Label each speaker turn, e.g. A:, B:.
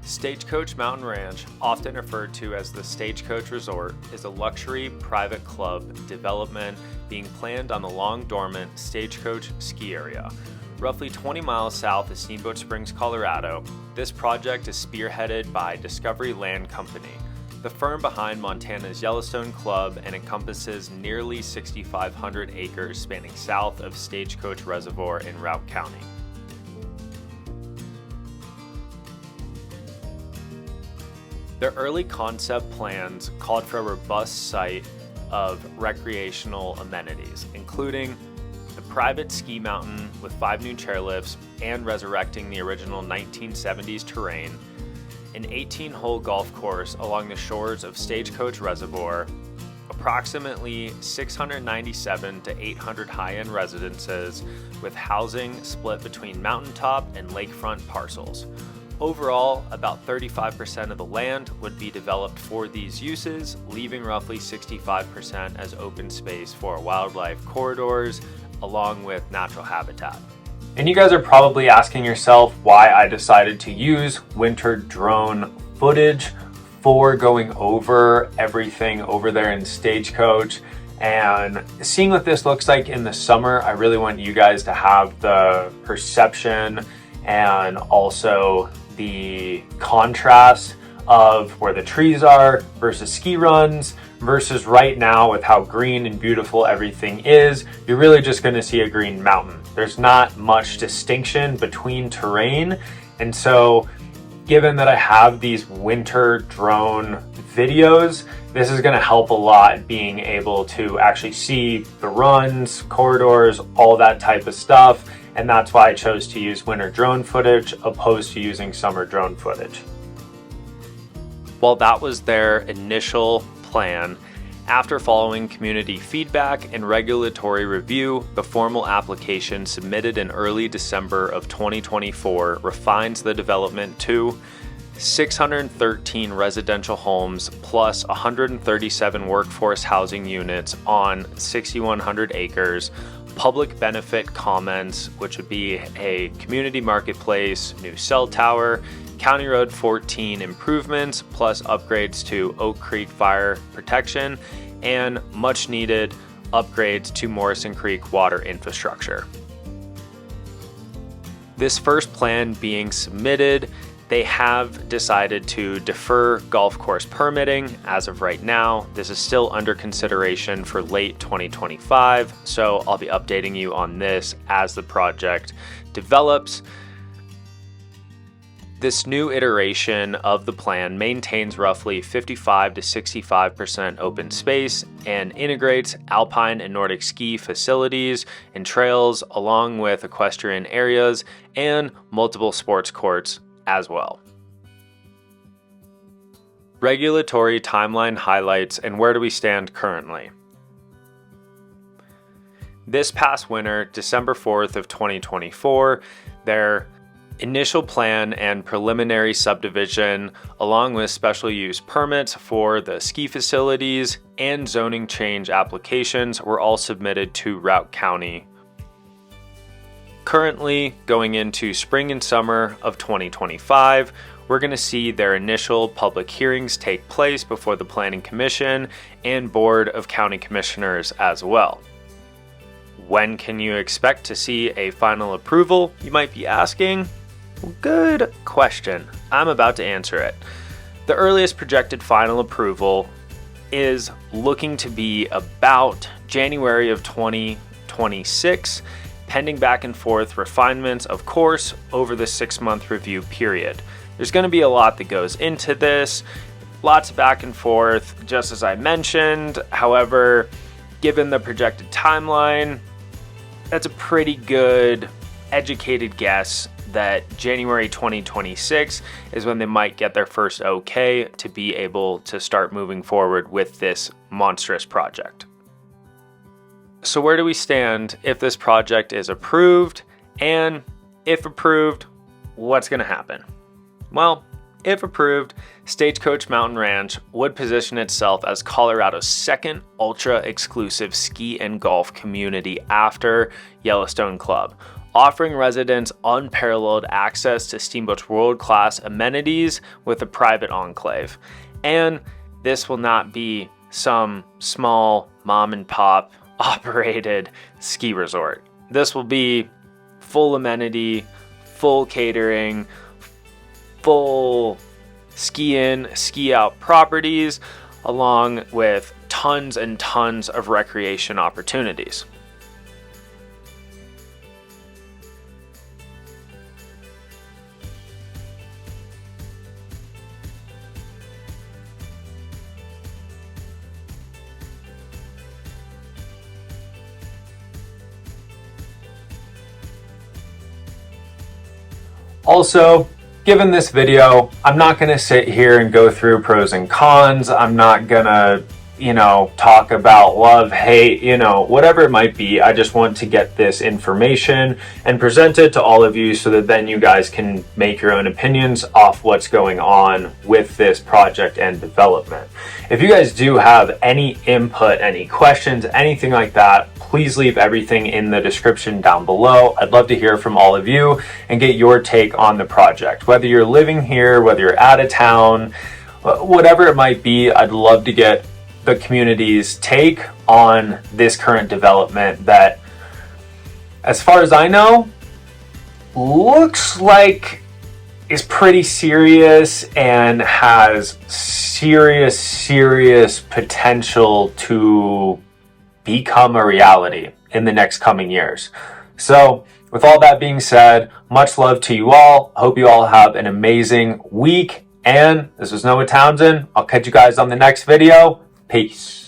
A: Stagecoach Mountain Ranch, often referred to as the Stagecoach Resort, is a luxury private club development being planned on the long-dormant Stagecoach ski area. Roughly 20 miles south of Steamboat Springs, Colorado, this project is spearheaded by Discovery Land Company, the firm behind Montana's Yellowstone Club, and encompasses nearly 6,500 acres spanning south of Stagecoach Reservoir in Routt County. The early concept plans called for a robust site of recreational amenities, including the private ski mountain with 5 new chairlifts and resurrecting the original 1970s terrain, an 18-hole golf course along the shores of Stagecoach Reservoir, approximately 697 to 800 high-end residences with housing split between mountaintop and lakefront parcels. Overall, about 35% of the land would be developed for these uses, leaving roughly 65% as open space for wildlife corridors, along with natural habitat. And you guys are probably asking yourself why I decided to use winter drone footage for going over everything over there in Stagecoach. And seeing what this looks like in the summer, I really want you guys to have the perception and also the contrast of where the trees are versus ski runs versus right now with how green and beautiful everything is. You're really just going to see a green mountain. There's not much distinction between terrain. And so given that I have these winter drone videos, this is going to help a lot being able to actually see the runs, corridors, all that type of stuff. And that's why I chose to use winter drone footage opposed to using summer drone footage. While that was their initial plan, after following community feedback and regulatory review, the formal application submitted in early December of 2024 refines the development to 613 residential homes plus 137 workforce housing units on 6,100 acres, public benefit commons, which would be a community marketplace, new cell tower, County Road 14 improvements, plus upgrades to Oak Creek fire protection, and much needed upgrades to Morrison Creek water infrastructure. This first plan being submitted, they have decided to defer golf course permitting as of right now. This is still under consideration for late 2025, so I'll be updating you on this as the project develops. This new iteration of the plan maintains roughly 55 to 65% open space and integrates alpine and Nordic ski facilities and trails along with equestrian areas and multiple sports courts as well. Regulatory timeline highlights and where do we stand currently. This past winter, December 4th of 2024, their initial plan and preliminary subdivision, along with special use permits for the ski facilities and zoning change applications, were all submitted to Routt County. Currently, going into spring and summer of 2025, we're going to see their initial public hearings take place before the Planning Commission and Board of County Commissioners as well. When can you expect to see a final approval, you might be asking? Well, good question. I'm about to answer it. The earliest projected final approval is looking to be about January of 2026, pending back and forth refinements, of course, over the 6-month review period. There's going to be a lot that goes into this, lots of back and forth, just as I mentioned. However, given the projected timeline, that's a pretty good educated guess that January 2026 is when they might get their first okay to be able to start moving forward with this monstrous project. So where do we stand if this project is approved? And if approved, what's going to happen? Well, if approved, Stagecoach Mountain Ranch would position itself as Colorado's second ultra-exclusive ski and golf community after Yellowstone Club, offering residents unparalleled access to Steamboat's world-class amenities with a private enclave. And this will not be some small mom and pop operated ski resort. This will be full amenity, full catering, full ski in, ski out properties, along with tons and tons of recreation opportunities. Also, given this video, I'm not going to sit here and go through pros and cons. I'm not going to, talk about love, hate, whatever it might be. I just want to get this information and present it to all of you so that then you guys can make your own opinions off what's going on with this project and development. If you guys do have any input, any questions, anything like that, please leave everything in the description down below. I'd love to hear from all of you and get your take on the project. Whether you're living here, whether you're out of town, whatever it might be, I'd love to get the community's take on this current development that, as far as I know, looks like is pretty serious and has serious potential to become a reality in the next coming years. So with all that being said, much love to you all. Hope you all have an amazing week. And this was Noah Townsend. I'll catch you guys on the next video. Peace.